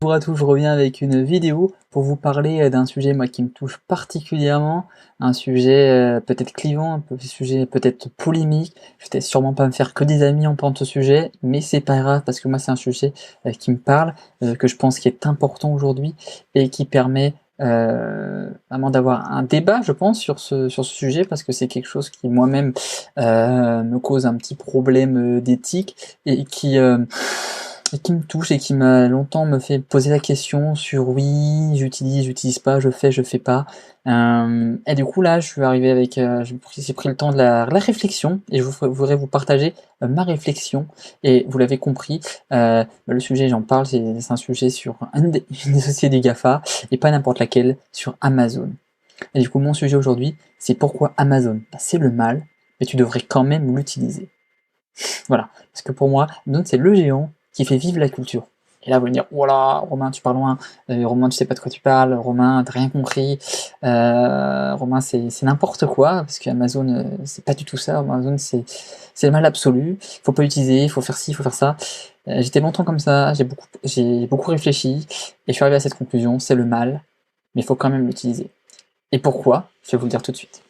pour à tout, je reviens avec une vidéo pour vous parler d'un sujet moi qui me touche particulièrement, un sujet peut-être clivant, un sujet peut-être polémique. Je vais sûrement pas me faire que des amis en parlant de ce sujet, mais c'est pas grave parce que moi c'est un sujet qui me parle, que je pense qui est important aujourd'hui et qui permet vraiment d'avoir un débat, je pense, sur ce sujet parce que c'est quelque chose qui moi-même me cause un petit problème d'éthique et qui me touche et qui m'a longtemps me fait poser la question sur oui, j'utilise pas, je fais pas. Et du coup là, je suis arrivé avec, j'ai pris le temps de la réflexion et voudrais vous partager ma réflexion. Et vous l'avez compris, le sujet, j'en parle, c'est un sujet sur une des sociétés des GAFA et pas n'importe laquelle, sur Amazon. Et du coup, mon sujet aujourd'hui, c'est pourquoi Amazon, c'est le mal, mais tu devrais quand même l'utiliser. Voilà, parce que pour moi, Amazon c'est le géant qui fait vivre la culture. Et là, vous allez me dire, voilà, Romain, tu parles loin, Romain, tu sais pas de quoi tu parles, Romain, t'as rien compris, Romain, c'est n'importe quoi, parce qu'Amazon, c'est pas du tout ça, Amazon, c'est le mal absolu, faut pas l'utiliser, il faut faire ci, il faut faire ça. J'étais longtemps comme ça, j'ai beaucoup réfléchi, et je suis arrivé à cette conclusion, c'est le mal, mais il faut quand même l'utiliser. Et pourquoi? Je vais vous le dire tout de suite.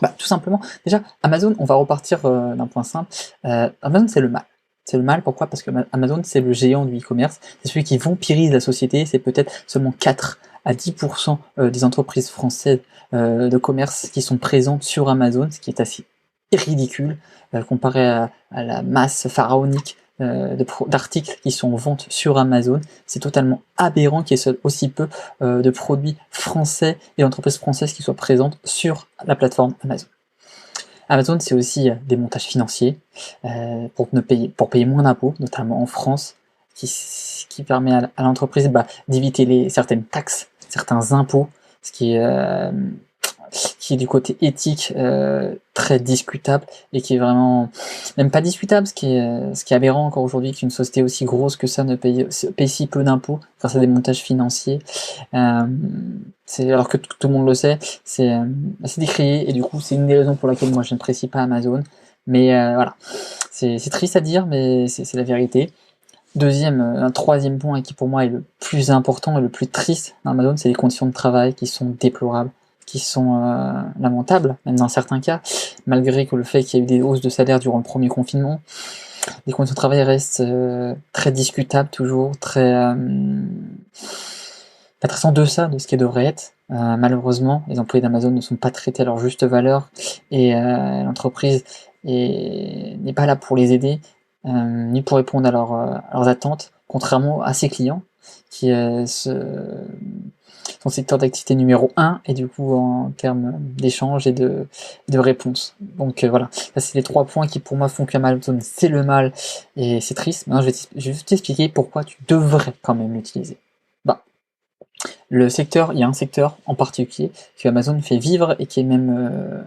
Bah, tout simplement, déjà, Amazon, on va repartir d'un point simple. Amazon, c'est le mal. C'est le mal, pourquoi? Parce que Amazon, c'est le géant du e-commerce, c'est celui qui vampirise la société, c'est peut-être seulement 4 à 10% des entreprises françaises de commerce qui sont présentes sur Amazon, ce qui est assez ridicule comparé à la masse pharaonique d'articles qui sont en vente sur Amazon. C'est totalement aberrant qu'il y ait aussi peu de produits français et d'entreprises françaises qui soient présentes sur la plateforme Amazon. Amazon, c'est aussi des montages financiers pour payer moins d'impôts, notamment en France, qui permet à l'entreprise d'éviter certaines taxes, certains impôts, ce qui est du côté éthique très discutable et qui est vraiment même pas discutable, ce qui est aberrant encore aujourd'hui qu'une société aussi grosse que ça ne paye si peu d'impôts grâce à des montages financiers. Alors que tout le monde le sait, c'est décrié et du coup c'est une des raisons pour laquelle moi je n'apprécie pas Amazon. Mais voilà, c'est triste à dire, mais c'est la vérité. Un troisième point qui pour moi est le plus important et le plus triste d'Amazon, c'est les conditions de travail qui sont déplorables, qui sont lamentables, même dans certains cas, malgré que le fait qu'il y ait eu des hausses de salaire durant le premier confinement. Les conditions de travail restent très discutables toujours, très en deçà de ce qu'elles devraient être. Malheureusement, les employés d'Amazon ne sont pas traités à leur juste valeur et l'entreprise n'est pas là pour les aider, ni pour répondre à leurs attentes, contrairement à ses clients, qui son secteur d'activité numéro 1 et du coup en termes d'échange et de réponse. Donc voilà, ça c'est les 3 points qui pour moi font qu'Amazon c'est le mal et c'est triste. Maintenant je vais t'expliquer pourquoi tu devrais quand même l'utiliser. Il y a un secteur en particulier que Amazon fait vivre et qui est même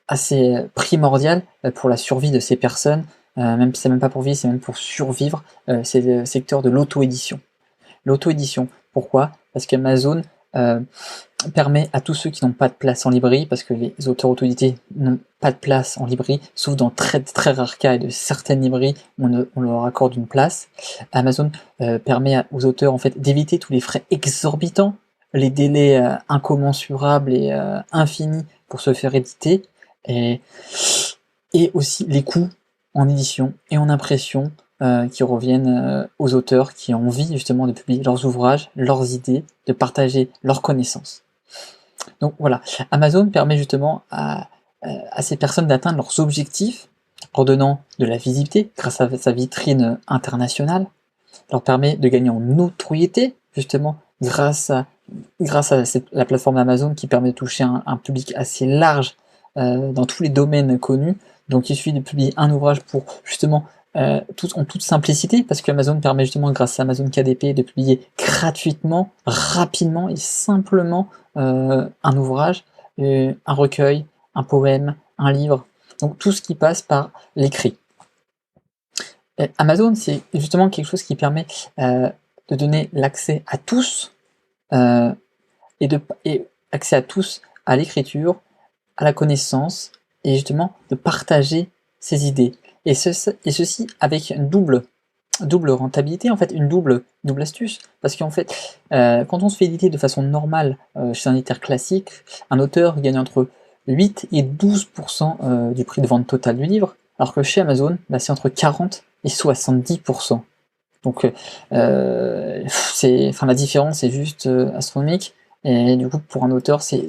assez primordial pour la survie de ces personnes, même c'est même pas pour vivre, c'est même pour survivre, c'est le secteur de l'auto-édition. L'auto-édition, pourquoi? Parce qu'Amazon permet à tous ceux qui n'ont pas de place en librairie, parce que les auteurs auto-édités n'ont pas de place en librairie, sauf dans très très rares cas et de certaines librairies où on leur accorde une place. Amazon permet aux auteurs en fait d'éviter tous les frais exorbitants, les délais incommensurables et infinis pour se faire éditer, et aussi les coûts en édition et en impression qui reviennent aux auteurs qui ont envie justement de publier leurs ouvrages, leurs idées, de partager leurs connaissances. Donc voilà, Amazon permet justement à ces personnes d'atteindre leurs objectifs en donnant de la visibilité grâce à sa vitrine internationale, leur permet de gagner en notoriété justement grâce à la plateforme Amazon qui permet de toucher un public assez large dans tous les domaines connus. Donc il suffit de publier un ouvrage pour justement en toute simplicité, parce que Amazon permet justement, grâce à Amazon KDP, de publier gratuitement, rapidement et simplement un ouvrage, un recueil, un poème, un livre, donc tout ce qui passe par l'écrit. Amazon, c'est justement quelque chose qui permet de donner l'accès à tous, et accès à tous à l'écriture, à la connaissance, et justement de partager ses idées. Et ceci avec une double double rentabilité, en fait, une double astuce. Parce qu'en fait, quand on se fait éditer de façon normale chez un éditeur classique, un auteur gagne entre 8 et 12% du prix de vente total du livre, alors que chez Amazon, bah, c'est entre 40 et 70%. Donc la différence est juste astronomique, et du coup pour un auteur c'est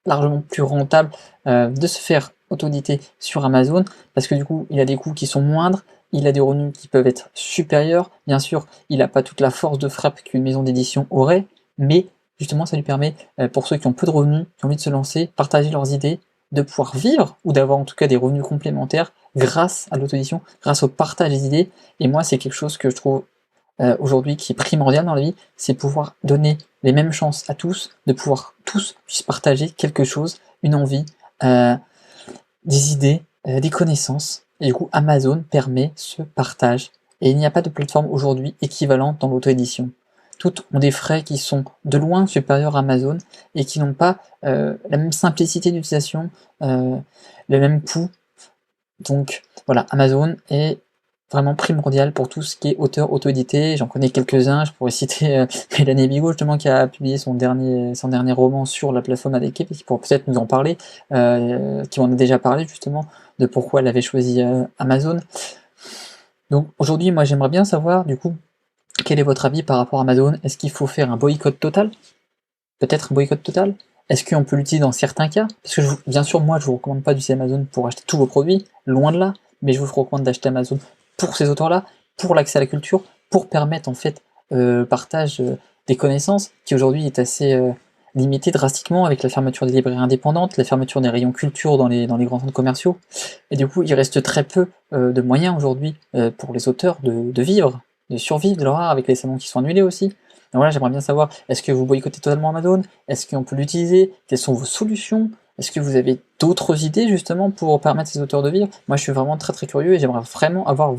largement plus rentable de se faire auto-éditer sur Amazon, parce que du coup il a des coûts qui sont moindres, il a des revenus qui peuvent être supérieurs, bien sûr il n'a pas toute la force de frappe qu'une maison d'édition aurait, mais justement ça lui permet, pour ceux qui ont peu de revenus, qui ont envie de se lancer, partager leurs idées, de pouvoir vivre, ou d'avoir en tout cas des revenus complémentaires grâce à l'auto-édition, grâce au partage des idées. Et moi c'est quelque chose que je trouve aujourd'hui qui est primordial dans la vie, c'est pouvoir donner les mêmes chances à tous, de pouvoir tous puissent partager quelque chose, une envie, des idées, des connaissances. Et du coup, Amazon permet ce partage. Et il n'y a pas de plateforme aujourd'hui équivalente dans l'auto-édition. Toutes ont des frais qui sont de loin supérieurs à Amazon et qui n'ont pas la même simplicité d'utilisation, le même coût. Donc voilà, Amazon est vraiment primordial pour tout ce qui est auteur auto-édité. J'en connais quelques-uns, je pourrais citer Mélanie Bigot justement qui a publié son dernier roman sur la plateforme Adéquate et qui pourrait peut-être nous en parler, qui m'en a déjà parlé justement de pourquoi elle avait choisi Amazon. Donc aujourd'hui moi j'aimerais bien savoir du coup quel est votre avis par rapport à Amazon. Est-ce qu'il faut faire un boycott total? Peut-être un boycott total? Est-ce qu'on peut l'utiliser dans certains cas? Parce que bien sûr moi je vous recommande pas d'utiliser Amazon pour acheter tous vos produits, loin de là, mais je vous recommande d'acheter Amazon pour ces auteurs-là, pour l'accès à la culture, pour permettre en fait partage des connaissances, qui aujourd'hui est assez limité drastiquement avec la fermeture des librairies indépendantes, la fermeture des rayons culture dans les grands centres commerciaux, et du coup il reste très peu de moyens aujourd'hui pour les auteurs de vivre, de survivre de leur art, avec les salons qui sont annulés aussi. Donc voilà, j'aimerais bien savoir, est-ce que vous boycottez totalement Amazon? Est-ce qu'on peut l'utiliser? Quelles sont vos solutions? Est-ce que vous avez d'autres idées justement pour permettre ces auteurs de vivre? Moi je suis vraiment très très curieux et j'aimerais vraiment avoir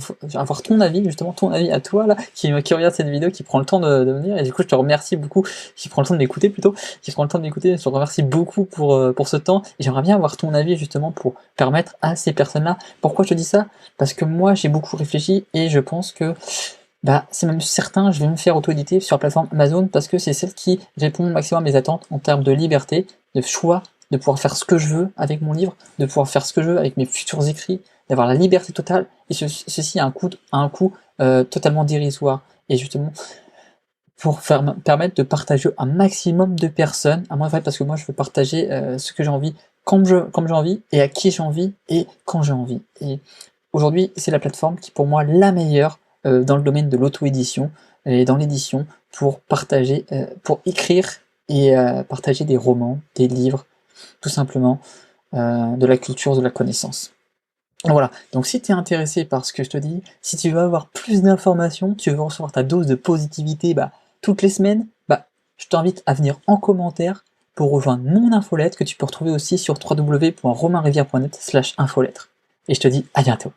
ton avis, justement ton avis à toi là, qui regarde cette vidéo, qui prend le temps de venir, et du coup je te remercie beaucoup, qui prend le temps de m'écouter plutôt, qui prend le temps de m'écouter, je te remercie beaucoup pour ce temps, et j'aimerais bien avoir ton avis justement pour permettre à ces personnes-là. Pourquoi je te dis ça? Parce que moi j'ai beaucoup réfléchi et je pense que bah, c'est même certain, je vais me faire auto-éditer sur la plateforme Amazon parce que c'est celle qui répond au maximum à mes attentes en termes de liberté, de choix, de pouvoir faire ce que je veux avec mon livre, de pouvoir faire ce que je veux avec mes futurs écrits, d'avoir la liberté totale, et ceci a un coût totalement dérisoire. Et justement, pour permettre de partager un maximum de personnes, à moi, parce que moi je veux partager ce que j'ai envie, comme j'ai envie, et à qui j'ai envie, et quand j'ai envie. Et aujourd'hui, c'est la plateforme qui est pour moi la meilleure dans le domaine de l'auto-édition et dans l'édition pour partager, pour écrire et partager des romans, des livres, tout simplement, de la culture, de la connaissance. Voilà, donc si tu es intéressé par ce que je te dis, si tu veux avoir plus d'informations, tu veux recevoir ta dose de positivité toutes les semaines, je t'invite à venir en commentaire pour rejoindre mon infolettre que tu peux retrouver aussi sur www.romainrivière.net/infolettre. Et je te dis à bientôt.